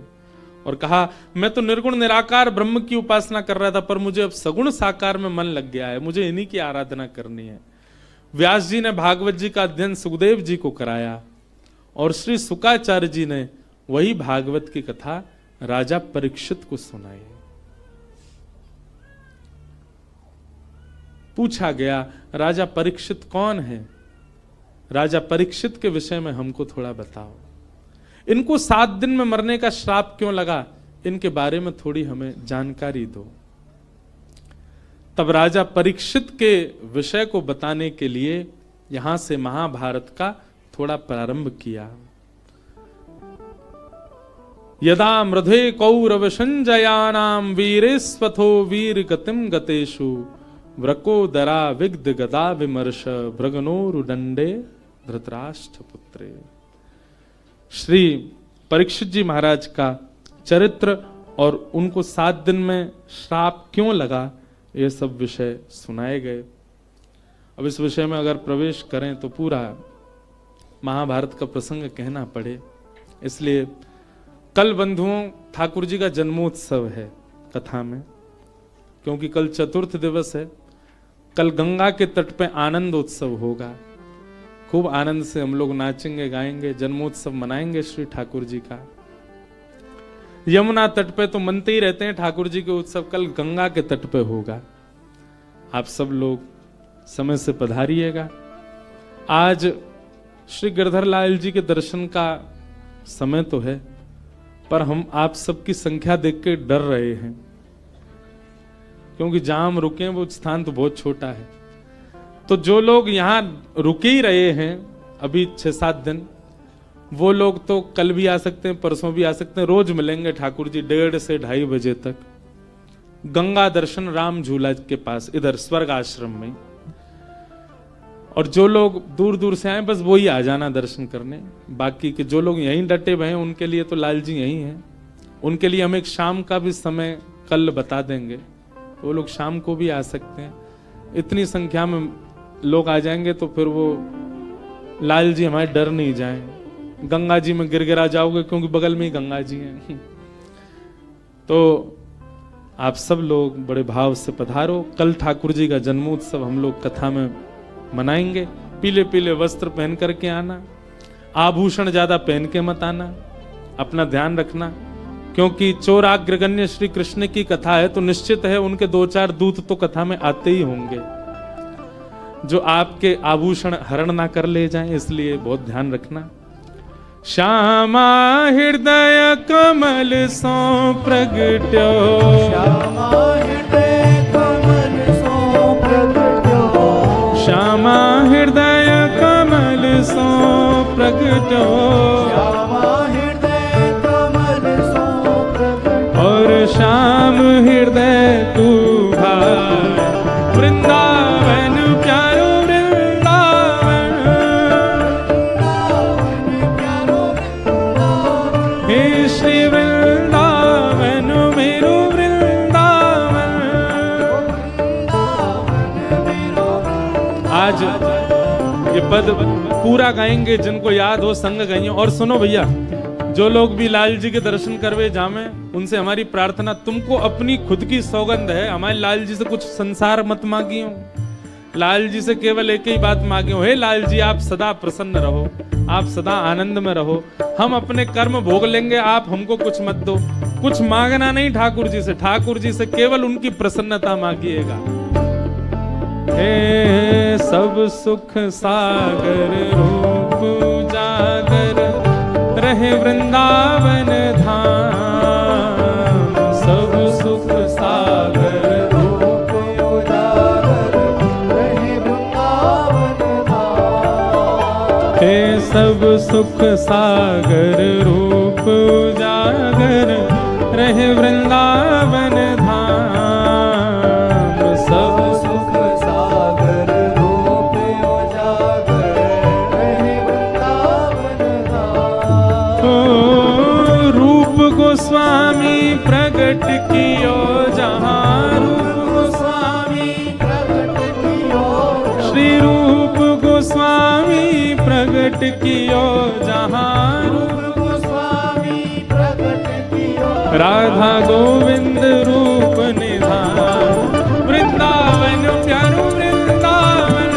और कहा, मैं तो निर्गुण निराकार ब्रह्म की उपासना कर रहा था, पर मुझे अब सगुण साकार में मन लग गया है, मुझे इन्हीं की आराधना करनी है। व्यास जी ने भागवत जी का अध्ययन सुखदेव जी को कराया और श्री शुकाचार्य जी ने वही भागवत की कथा राजा परीक्षित को सुनाई। पूछा गया, राजा परीक्षित कौन है? राजा परीक्षित के विषय में हमको थोड़ा बताओ। इनको 7 दिन में मरने का श्राप क्यों लगा, इनके बारे में थोड़ी हमें जानकारी दो। तब राजा परीक्षित के विषय को बताने के लिए यहां से महाभारत का थोड़ा प्रारंभ किया। यदा मृधे कौरव संजयानाम वीरेस्वथो वीर गतिम गतेषु व्रकोदरा विग्ध गदा विमर्श भ्रगनोरुदंडे धृतराष्ट्र पुत्रे। श्री परीक्षित जी महाराज का चरित्र और उनको 7 दिन में श्राप क्यों लगा, ये सब विषय सुनाए गए। अब इस विषय में अगर प्रवेश करें तो पूरा महाभारत का प्रसंग कहना पड़े, इसलिए कल बंधुओं ठाकुर जी का जन्मोत्सव है कथा में, क्योंकि कल चतुर्थ दिवस है। कल गंगा के तट पे आनंद उत्सव होगा, खूब आनंद से हम लोग नाचेंगे गाएंगे, जन्मोत्सव मनाएंगे श्री ठाकुर जी का। यमुना तट पे तो मनते ही रहते हैं ठाकुर जी के उत्सव, कल गंगा के तट पे होगा। आप सब लोग समय से पधारिएगा। आज श्री गिरधर लाल जी के दर्शन का समय तो है, पर हम आप सबकी संख्या देख के डर रहे हैं, क्योंकि जहां हम रुके हैं वो स्थान तो बहुत छोटा है। तो जो लोग यहां रुके ही रहे हैं अभी 6-7 दिन, वो लोग तो कल भी आ सकते हैं, परसों भी आ सकते हैं। रोज मिलेंगे ठाकुर जी 1:30 से 2:30 बजे तक, गंगा दर्शन राम झूला के पास, इधर स्वर्ग आश्रम में। और जो लोग दूर दूर से आए बस वही आ जाना दर्शन करने। बाकी के जो लोग यहीं डटे हुए हैं उनके लिए तो लाल जी यहीं हैं। उनके लिए हम एक शाम का भी समय कल बता देंगे, तो वो लोग शाम को भी आ सकते हैं। इतनी संख्या में लोग आ जाएंगे तो फिर वो लाल जी हमारे डर नहीं जाएं। गंगा जी में गिरगिरा जाओगे क्योंकि बगल में ही गंगा जी हैं। तो आप सब लोग बड़े भाव से पधारो। कल ठाकुर जी का जन्मोत्सव हम लोग कथा में मनाएंगे। पीले पीले वस्त्र पहन करके आना, आभूषण ज्यादा पहन के मत आना, अपना ध्यान रखना, क्योंकि चोराग्रगण्य श्री कृष्ण की कथा है तो निश्चित है उनके 2-4 दूत तो कथा में आते ही होंगे जो आपके आभूषण हरण ना कर ले जाएं, इसलिए बहुत ध्यान रखना। श्यामा हृदय कमल सो प्रगट्यो, श्यामा हृदय कमल सो प्रगट्यो, श्यामा हृदय कमल सो प्रगट्यो, श्यामा हृदय कमल सो प्रगट्यो, और श्याम हृदय तू भाई वृंदावन प्यारो वृंदावन, प्यारो वृंदावन, हे श्री वृंदावन मेरो वृंदावन। आज ये पद पूरा गाएंगे, जिनको याद हो संग गाइए। और सुनो भैया, जो लोग भी लाल जी के दर्शन करवे जामे, उनसे हमारी प्रार्थना, तुमको अपनी खुद की सौगंध है, हमारे लाल जी से कुछ संसार मत मांगियो, लाल जी से केवल एक ही बात मांगियो, हे लाल जी आप सदा प्रसन्न रहो, आप सदा आनंद में रहो, हम अपने कर्म भोग लेंगे, आप हमको कुछ मत दो। कुछ मांगना नहीं ठाकुर जी से, ठाकुर जी से केवल उनकी प्रसन्नता मांगिएगा। हे सब सुख सागर रूप उजागर रहे वृंदावन धाम, सब सुख सागर रूप उजागर रहे वृंदावन धाम, हे सब सुख सागर रूप उजागर रहे वृंदावन धाम, सब सुख सागर रूप उजागर रहे वृंदावन धाम। ओ रूप गोस्वामी प्रगट कियो जहाँ, रूप गोस्वामी प्रगट कियो, श्री रूप गोस्वामी प्रगट कियो जहाँ, रूप गोस्वामी प्रगट कियो, राधा गोविंद रूप निधान, वृंदावन प्यारो वृंदावन।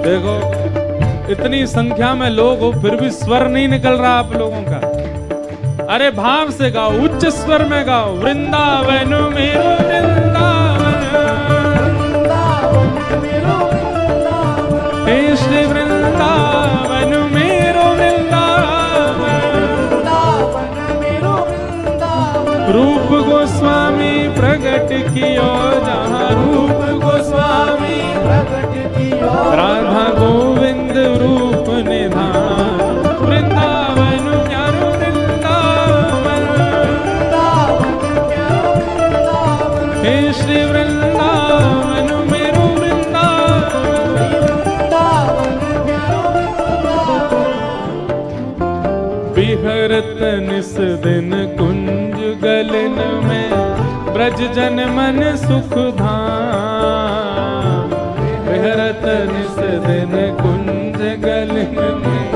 देखो इतनी संख्या में लोग हो फिर भी स्वर नहीं निकल रहा आप लोगों का। अरे भाव से गाओ, उच्च स्वर में गाओ, वृंदावन मेरो वृंदावन, हे श्री वृंदावन मेरो वृंदावन। रूप गोस्वामी प्रगट कियो जहाँ, रूप गोस्वामी प्रगट कियो, राधा गोविंद रूप निधान, वृंदावन प्यारो वृंदावन, हे श्री वृंदावन मेरो वृंदावन। विहरत निस दिन कुंज गलन में, ब्रज जन मन सुख धाम, विहरत निस दिन कुंज गलन में,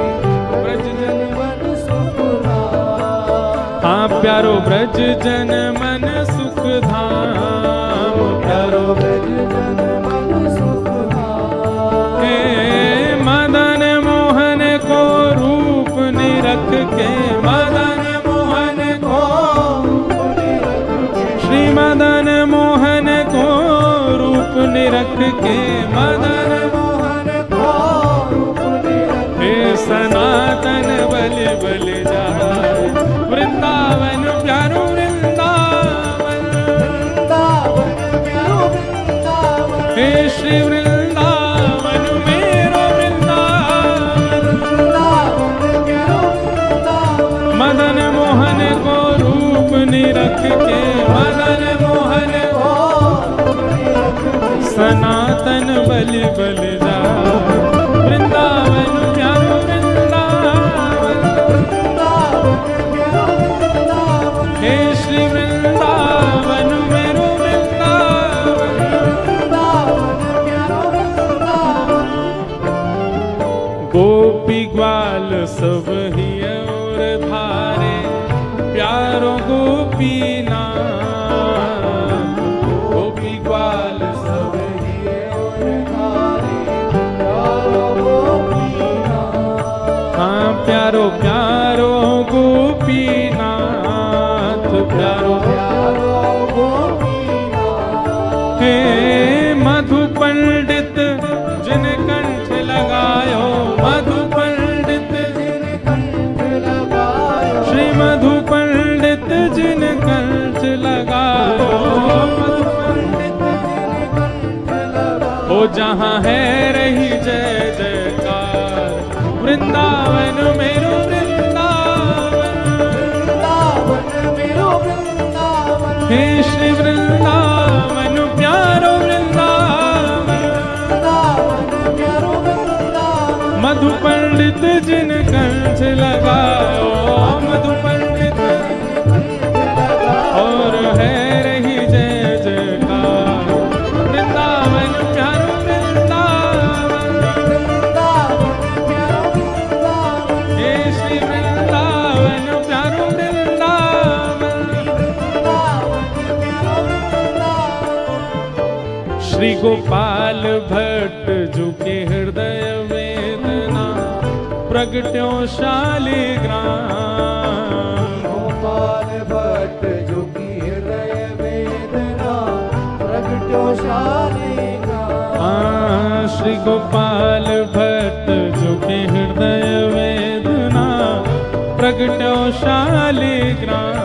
ब्रज जन मन सुख धाम, हाँ प्यारो ब्रज जन मन सुख धाम, प्यारो ब्रज जन मन सुख धाम। हे मदन मोहन को रूप निरख के, मदन मोहन को, श्री मदन मोहन को रूप निरख के, मदन मोहन को रूप सनातन बलि बलि जाए वृंदावन प्यारो वृंदावन हे श्री वृंदावन मेरो वृंदावन मदन मोहन को रूप निरख के मदन मोहन को सनातन बलि बलि जाए वृंदावन प्यारो वृंदावन हे श्री वृंदावन मेरो वृंदावन गोपी ग्वाल सब ही और धारे प्यारो गोपी नाम गोपी ग्वाल सब ही और धारे प्यारो गोपी नाम हाँ प्यारो प्यारो गोपीनाथ प्यारो प्यारो गोपीनाथ हे मधु पंडित जिन कंठ लगायो मधु पंडित जिन कंठ लगायो श्री मधु पंडित जिन कंठ लगायो मधु पंडित जिन कंठ लगायो ओ जहाँ है रही जय जयकार वृंदावन मेरो वृंदावन मेरो वृंदावन हे श्री वृंदावन प्यारो वृंदावन प्यारो वृंदावन मधु पंडित जिन कंठ लगायो मधु पंडित और है रही जय जयकार वृंदावन प्यारो वृंदावन हे श्री वृंदावन प्यारो वृंदावन श्री गोपाल भट्ट झुके हृदय वेदना प्रगट्यो शालिग्राम गोपाल भट्ट झुकी हृदय वेदना प्रगट्यो शालिग्राम श्री गोपाल भट्ट झुके हृदय वेदना प्रगट्यो शालिग्राम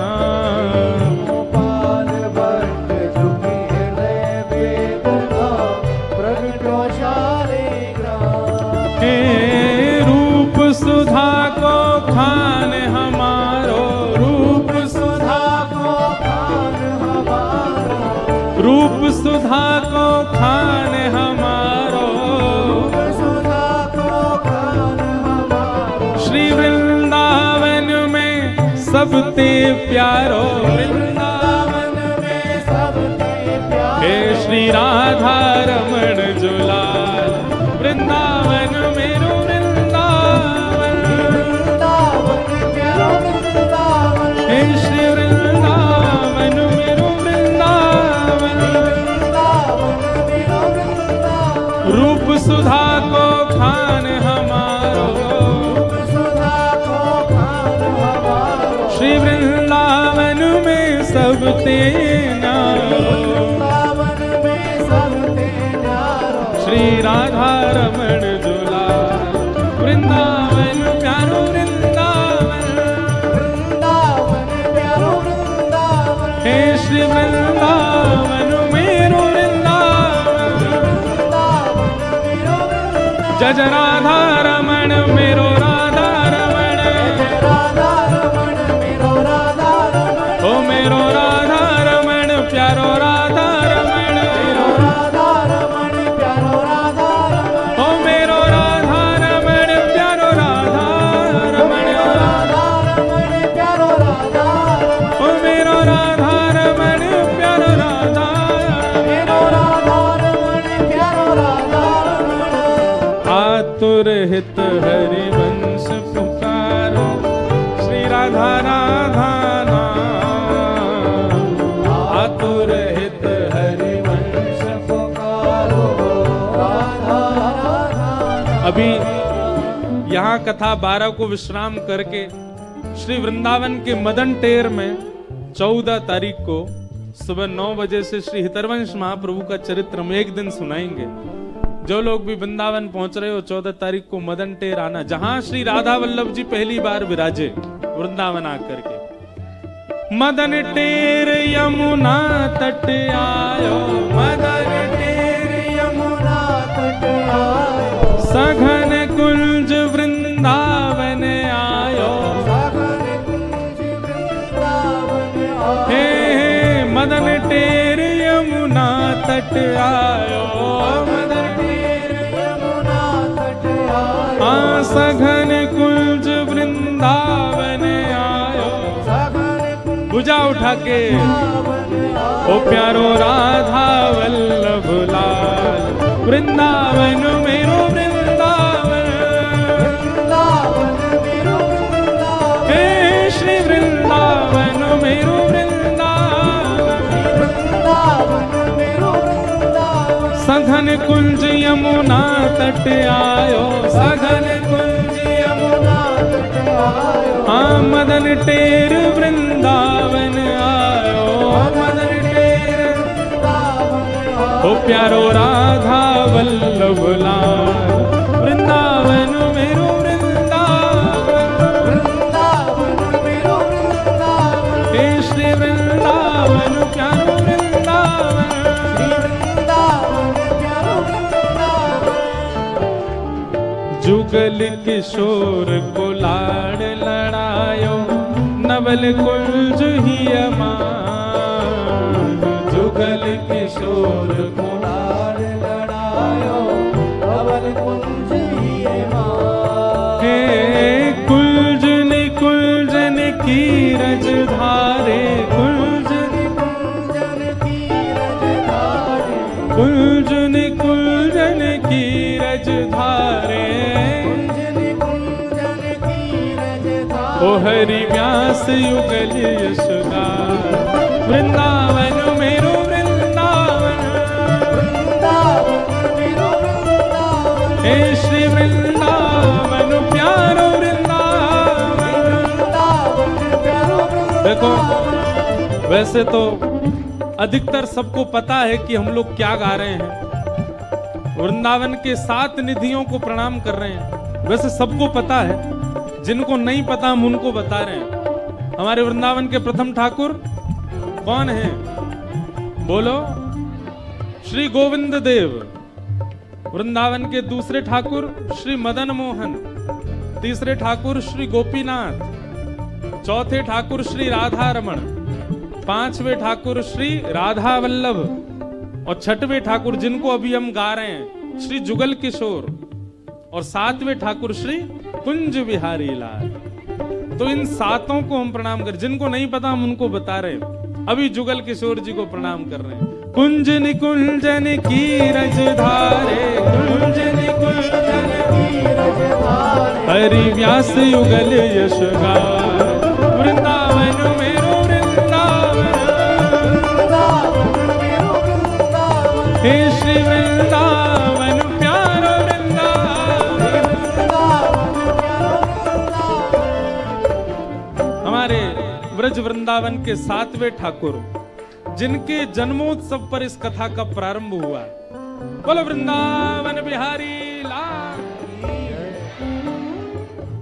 गोपाल भट्ट झुकी हृदय वेदना प्रगट्यो शालिग्राम हे रूप सुधा को खान हमारो रूप सुधा को खान हमारा रूप सुधा को खान हमारो सुधा को खान हमारा श्री वृंदावन में सबते प्यारो वृंदावन में सबसे प्यारा हे श्री राधा रमण जुलाल वृंदावन मेरो वृंदावन प्यारो वृंदावन हे श्री वृंदावन मेरो वृंदावन मेरो वृंदावन रूप सुधा को खान हमारो सुधा को खान हमारा श्री वृंदावन में सब तेना वृंदावन में सबसे प्यारा श्री राधा रमण जुलाल वृंदावन प्यारो वृंदावन वृंदावन प्यारो वृंदावन हे श्री वृंदावन मेरो वृंदावन मेरो वृंदावन जज राधा रमण मेरो राधा रमण राधा रमण मेरो राधा रमण ओ मेरो राधा रमण प्यारो राधा रमण राधा रमण प्यारो राधा रमण ओ मेरो राधा रमण प्यारो राधा रमण राधा रमण प्यारो राधा रमण ओ मेरो राधा रमण प्यारो राधा मेरो राधा रमण प्यारो राधा रमण आतुर हित हरि वंश पुकारो श्री राधा राधा नाम आतुर हित हरि वंश पुकारो राधा राधा अभी यहाँ कथा 12 को विश्राम करके श्री वृंदावन के मदन टेर में 14 तारीख को सुबह 9 बजे से श्री हितरवंश महाप्रभु का चरित्र हम एक दिन सुनाएंगे। जो लोग भी वृंदावन पहुंच रहे हो 14 तारीख को मदन टेर आना, जहां श्री राधा वल्लभ जी पहली बार विराजे वृंदावन आकर के। मदन टेर यमुना तट आयो, मदन टेर यमुना तट आयो, सघन कुंज वृंदावन आयो, सघन कुंज वृंदावन आयो। हे मदन टेर यमुना तट आयो, मदन टेर यमुना तट आयो, सघन कुंज वृंदावन आयो। भुजा उठा के ओ प्यारो राधा वल्लभ लाल, वृंदावन मेरो वृंदावन, वृंदावन मेरो वृंदावन, हे श्री वृंदावन मेरो वृंदावन, वृंदावन मेरो वृंदावन। सघन कुंज यमुना तट आयो, सघन कुंज यमुना तट आयो, हाँ मदन टेर वृंदावन आयो, मदन टेर वृंदावन आयो। ओ प्यारो राधा वल्लभ लाल, वृंदावन मेरो वृंदावन, वृंदावन मेरो वृंदावन, हे श्री वृंदावन प्यारो वृंदावन, श्री वृंदावन प्यारो वृंदावन। जुगल किशोर को लाड़ लड़ायो, नवल कुंज ही अमान, जुगल किशोर को लाड़ लड़ायो, नवल कुंज ही अमान। हे कुंजन कुंजन की रज धारे, कुंजन कुंजन की रज धारे, कुंजन कुंजन की रज धारे, ओ हरि व्यास युगल यशगार, वृंदावन मेरो वृंदावन, वृंदावन मेरो वृंदावन, हे श्री वृंदावन प्यारो वृंदावन, वृंदावन प्यारो वृंदावन। देखो वैसे तो अधिकतर सबको पता है कि हम लोग क्या गा रहे हैं, वृंदावन के 7 निधियों को प्रणाम कर रहे हैं, वैसे सबको पता है। जिनको नहीं पता हम उनको बता रहे हैं। हमारे वृंदावन के प्रथम ठाकुर कौन हैं? बोलो, श्री गोविंद देव। वृंदावन के दूसरे ठाकुर श्री मदन मोहन, तीसरे ठाकुर श्री गोपीनाथ, चौथे ठाकुर श्री राधा रमण, पांचवें ठाकुर श्री राधा वल्लभ, और छठवें ठाकुर जिनको अभी हम गा रहे हैं श्री जुगल किशोर, और 7वें ठाकुर श्री कुंज बिहारी लाल। तो इन 7 को हम प्रणाम कर, जिनको नहीं पता हम उनको बता रहे हैं। अभी जुगल किशोर जी को प्रणाम कर रहे हैं। कुंजन कुंजन की रज धारे, कुंजन कुंजन की रज धारे, हरि व्यास युगल यश गार, वृंदावन मेरो वृंदावन, वृंदावन मेरो वृंदावन, हे श्री वृंदावन प्यारो वृंदावन, हमारे ब्रज वृंदावन के 7वें ठाकुर जिनके जन्मोत्सव पर इस कथा का प्रारंभ हुआ। बोलो वृंदावन बिहारी लाल।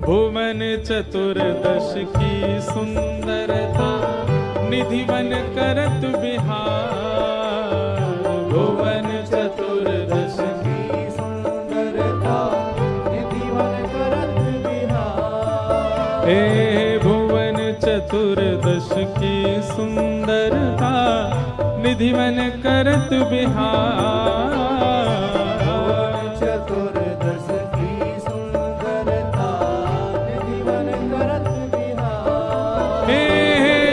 भुवन चतुर्दश की सुंदरता, निधिवन करत बिहार, भुवन चतुर्दश की सुंदरता, निधिवन करत बिहार, हे भुवन चतुर्दश की सुंदरता, निधिवन करत बिहार, चतुर्दश की सुंदरता, निधिवन करत बिहार, हे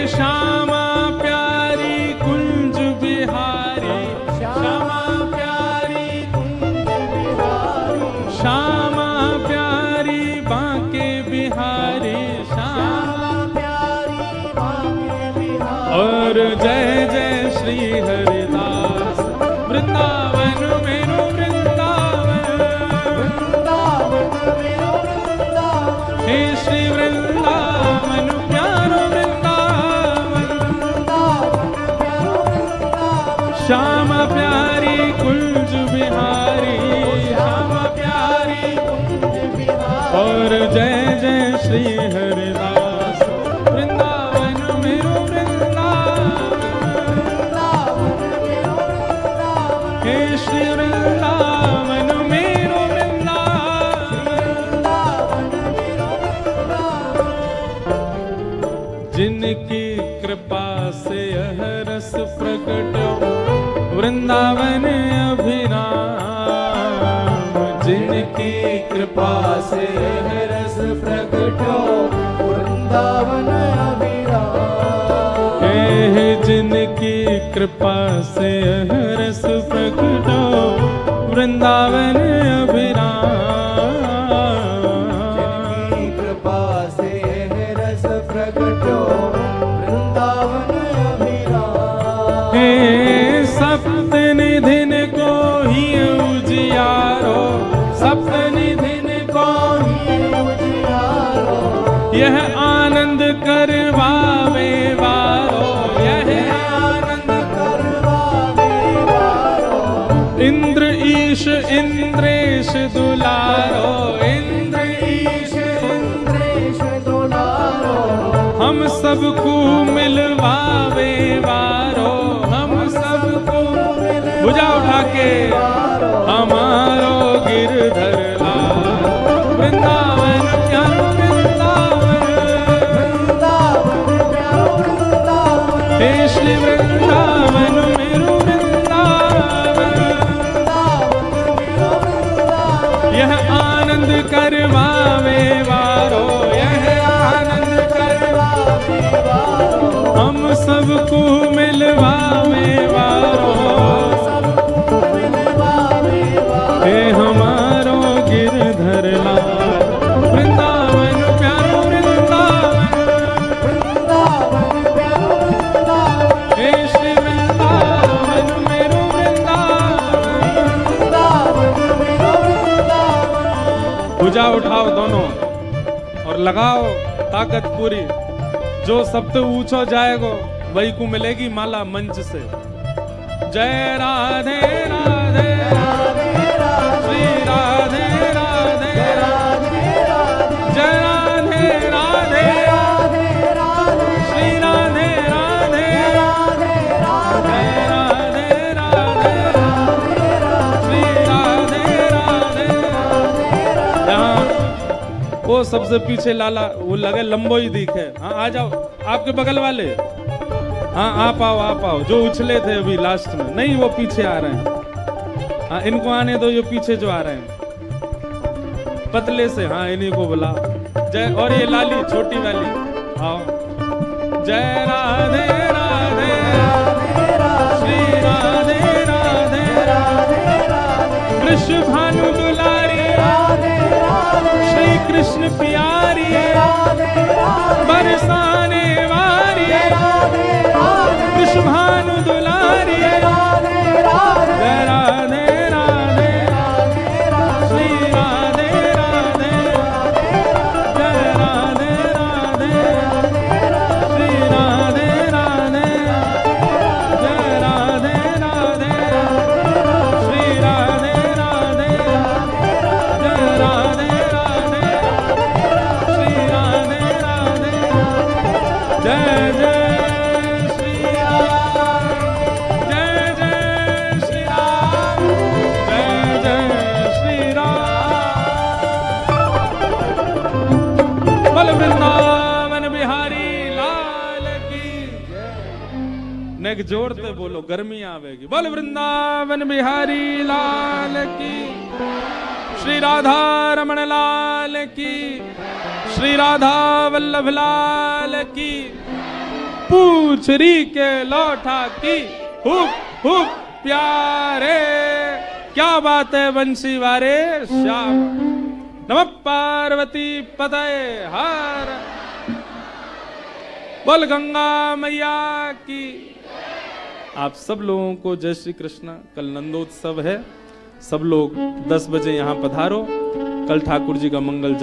श्यामा प्यारी कुंज बिहारी, श्यामा प्यारी कुंज बिहारी, श्यामा प्यारी बांके बिहारी, श्यामा प्यारी बांके बिहारी, और जय जय श्री हरिदास, वृंदावन मेरो वृंदावन, वृंदावन मेरो वृंदावन, हे श्री वृंदावन प्यारो वृंदावन, वृंदावन प्यारो वृंदावन, श्यामा प्यारी कुंज बिहारी, और जय जय श्री हरिदास वृंदावन मेरो वृंदावन हे श्री वृंदावन मेरो वृंदावन जिनकी कृपा से यह रस प्रकट वृंदावन अभिराम जिनकी कृपा से यह रस प्रकट वृंदावन अभिराम हे जिनकी कृपा से यह रस प्रकट वृंदावन अभिराम जिनकी कृपा से यह रस प्रकट वृंदावन अभिराम हे सप्तनिधिन को ही उजियारो सप्तनिधिन को ही उजियारो यह आनंद करवावे वारो यह आनंद करवावे वारो इंद्र ईश इंद्रेश दुलारो इंद्र ईश इंद्रेश दुलारो हम सबको मिलवावे वारो हम सबको भुजा उठा के हमारो गिरधर लाल वृंदावन प्यारो वृंदावन हे श्री वृंदावन मेरो वृंदावन यह आनंद करवावे वारो यह आनंद करवावे हम सबको मिलवावे वारो हे हमारो गिरधर लाल वृंदावन प्यारो वृंदावन हे श्री वृंदावन मेरो वृंदावन भुजा उठाओ दोनों और लगाओ ताकत पूरी जो सबसे ऊंचा जाएगा वही को मिलेगी माला मंच से जय राधे राधे श्री राधे राधे जय राधे राधे श्री राधे राधे जय राधे राधे श्री राधे राधे यहाँ वो सबसे पीछे लाला वो लगे लंबो ही दिखे हाँ आ जाओ आपके बगल वाले हाँ आप आओ जो उछले थे अभी लास्ट में नहीं वो पीछे आ रहे हैं हाँ इनको आने दो ये पीछे जो आ रहे हैं पतले से हाँ इन्हीं को बुला जय और ये लाली छोटी वाली आओ जय राधे राधे श्री राधे राधे कृष्ण भानु दुलारी श्री कृष्ण प्यारी बरसाने वारी कृष्ण भानु दुलारी जय राधे राधे श्री राधे राधे जय राधे राधे श्री राधे राधे जय राधे राधे श्री राधे राधे जय राधे राधे श्री राधे राधे जय जय श्री राम जय जय श्री राम जय जय श्री राम बोल वृंदावन बिहारी लाल की नेक जोड़ते बोलो गर्मी आवेगी बोल वृंदावन बिहारी लाल की श्री राधा रमण लाल की श्री राधा वल्लभ लाल की पूछरी के लौटा की हुप हुप प्यारे क्या बात है बंसी वारे श्याम नमः पार्वती पतये हर बोल गंगा मैया की आप सब लोगों को जय श्री कृष्ण कल नंदोत्सव है सब लोग 10 बजे यहाँ पधारो कल ठाकुर जी का मंगल जन्म